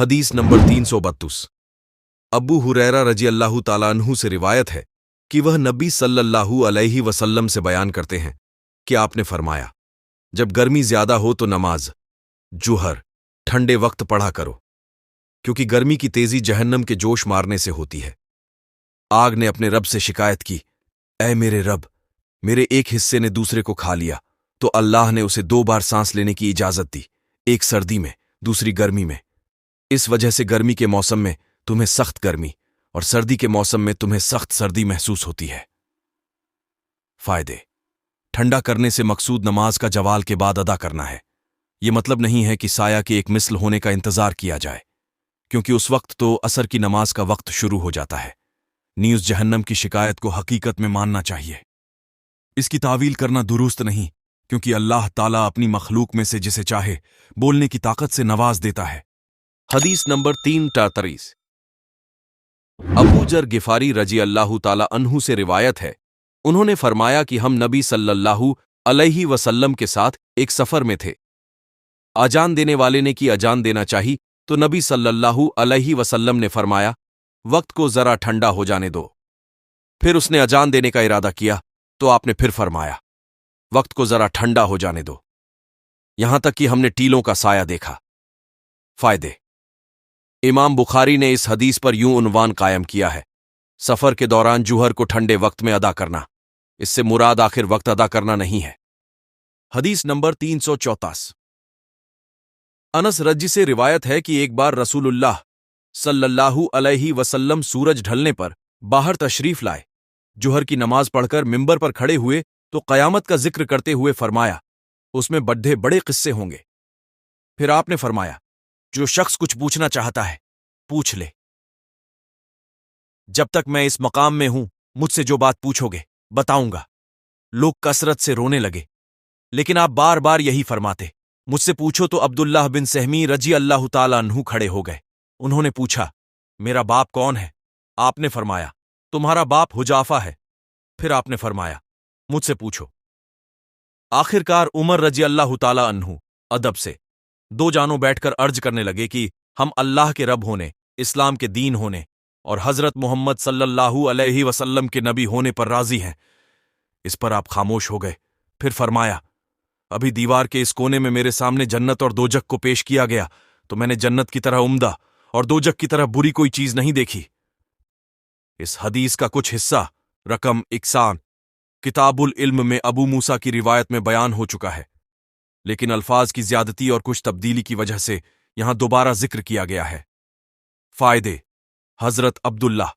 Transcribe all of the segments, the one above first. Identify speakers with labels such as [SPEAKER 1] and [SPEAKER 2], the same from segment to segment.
[SPEAKER 1] हदीस नंबर 332। अबू हुरैरा रजी अल्लाह ताला अन्हु से रिवायत है कि वह नबी सल्लल्लाहु अलैहि वसल्लम से बयान करते हैं कि आपने फरमाया, जब गर्मी ज्यादा हो तो नमाज जुहर ठंडे वक्त पढ़ा करो, क्योंकि गर्मी की तेजी जहन्नम के जोश मारने से होती है। आग ने अपने रब से शिकायत की, ऐ मेरे रब, मेरे एक हिस्से ने दूसरे को खा लिया, तो अल्लाह ने उसे 2 बार सांस लेने की इजाजत दी, एक सर्दी में, दूसरी गर्मी में। इस वजह से गर्मी के मौसम में तुम्हें सख्त गर्मी और सर्दी के मौसम में तुम्हें सख्त सर्दी महसूस होती है। फायदे। ठंडा करने से मकसूद नमाज का जवाल के बाद अदा करना है। ये मतलब नहीं है कि साया के एक मिसल होने का इंतजार किया जाए, क्योंकि उस वक्त तो असर की नमाज का वक्त शुरू हो जाता है। न्यूज़ जहन्नम की शिकायत को हकीकत में मानना चाहिए। इसकी तावील करना दुरुस्त नहीं, क्योंकि अल्लाह ताला अपनी मखलूक में से जिसे चाहे बोलने की ताकत से नवाज देता है। हदीस नंबर 343। अबू जर गिफारी रजी अल्लाह ताला अन्हु से रिवायत है, उन्होंने फरमाया कि हम नबी सल्लल्लाहु अलैहि वसल्लम के साथ एक सफर में थे। अजान देने वाले ने कि अजान देना चाहिए, तो नबी सल्लल्लाहु अलैहि वसल्लम ने फरमाया, वक्त को जरा ठंडा हो जाने दो। फिर उसने अजान देने का इरादा किया, तो आपने फिर फरमाया, वक्त को जरा ठंडा हो जाने दो, यहां तक कि हमने टीलों का साया देखा। फायदे। इमाम बुखारी ने इस हदीस पर यूं उन्वान कायम किया है, सफर के दौरान जुहर को ठंडे वक्त में अदा करना। इससे मुराद आखिर वक्त अदा करना नहीं है। हदीस नंबर 334। अनस रजी से रिवायत है कि एक बार रसूलुल्लाह सल्लल्लाहु अलैहि वसल्लम सूरज ढलने पर बाहर तशरीफ लाए, जुहर की नमाज पढ़कर मिंबर पर खड़े हुए तो कयामत का जिक्र करते हुए फरमाया, उसमें बड्ढे बड़े किस्से होंगे। फिर आपने फरमाया, जो शख्स कुछ पूछना चाहता है पूछ ले। जब तक मैं इस मकाम में हूं, मुझसे जो बात पूछोगे बताऊंगा। लोग कसरत से रोने लगे, लेकिन आप बार बार यही फरमाते, मुझसे पूछो। तो अब्दुल्लाह बिन सहमी रजी अल्लाह ताला अन्हु खड़े हो गए। उन्होंने पूछा, मेरा बाप कौन है? आपने फरमाया, तुम्हारा बाप हुजाफा है। फिर आपने फरमाया, मुझसे पूछो। आखिरकार उमर रजी अल्लाह ताला अन्हु अदब से 2 जानों बैठकर अर्ज करने लगे कि हम अल्लाह के रब होने, इस्लाम के दीन होने और हजरत मोहम्मद सल्लल्लाहु अलैहि वसल्लम के नबी होने पर राजी हैं। इस पर आप खामोश हो गए। फिर फरमाया, अभी दीवार के इस कोने में मेरे सामने जन्नत और दोजक को पेश किया गया, तो मैंने जन्नत की तरह उम्दा और दोजक की तरह बुरी कोई चीज नहीं देखी। इस हदीस का कुछ हिस्सा रकम 61 किताबुल इल्म में अबू मूसा की रिवायत में बयान हो चुका है, लेकिन अल्फाज की ज्यादती और कुछ तब्दीली की वजह से यहां दोबारा जिक्र किया गया है। फायदे। हजरत अब्दुल्लाह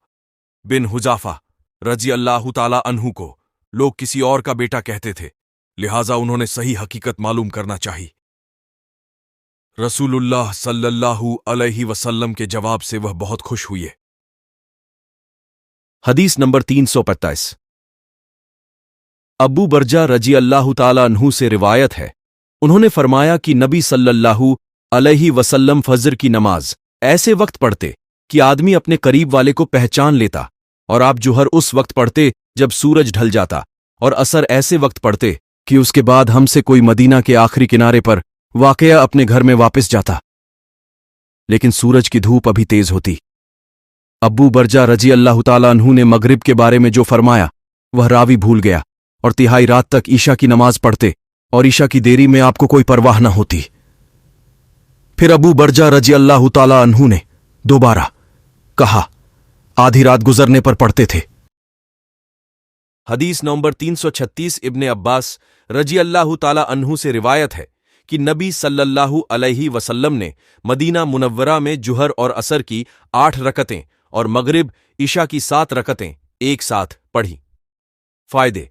[SPEAKER 1] बिन हुजाफा रजी अल्लाह ताला अन्हु को लोग किसी और का बेटा कहते थे, लिहाजा उन्होंने सही हकीकत मालूम करना चाहिए। रसूलुल्लाह सल्लल्लाहु अलैहि वसल्लम के जवाब से वह बहुत खुश हुए। हदीस नंबर 345। अबू बरजा रजी अल्लाह ताला अन्हु से रिवायत है, उन्होंने फरमाया कि नबी सल्लल्लाहु अलैहि वसल्लम फजर की नमाज ऐसे वक्त पढ़ते कि आदमी अपने करीब वाले को पहचान लेता, और आप जुहर उस वक्त पढ़ते जब सूरज ढल जाता, और असर ऐसे वक्त पढ़ते कि उसके बाद हमसे कोई मदीना के आखिरी किनारे पर वाकया अपने घर में वापस जाता, लेकिन सूरज की धूप अभी तेज होती। अब्बू बरजा रजी अल्लाह ताला अन्हु ने मगरिब के बारे में जो फरमाया वह रावी भूल गया, और तिहाई रात तक ईशा की नमाज पढ़ते, और ईशा की देरी में आपको कोई परवाह न होती। फिर अबू बरजा रजी अल्लाह ताला अन्हु ने दोबारा कहा, आधी रात गुजरने पर पढ़ते थे। हदीस नंबर 336। इब्ने अब्बास रजी अल्लाह ताला अन्हु से रिवायत है कि नबी सल्लल्लाहु अलैहि वसल्लम ने मदीना मुनव्वरा में जुहर और असर की 8 रकतें और मगरिब ईशा की 7 रकतें एक साथ पढ़ी। फायदे।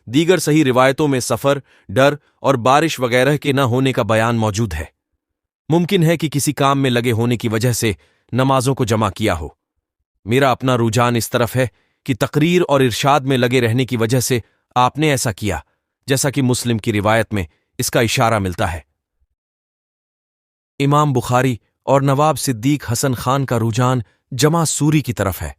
[SPEAKER 1] दीगर सही रिवायतों में सफर, डर और बारिश वगैरह के न होने का बयान मौजूद है। मुमकिन है कि किसी काम में लगे होने की वजह से नमाजों को जमा किया हो। मेरा अपना रुझान इस तरफ है कि तकरीर और इरशाद में लगे रहने की वजह से आपने ऐसा किया, जैसा कि मुस्लिम की रिवायत में इसका इशारा मिलता है। इमाम बुखारी और नवाब सिद्दीक हसन खान का रुझान जमा सूरी की तरफ है।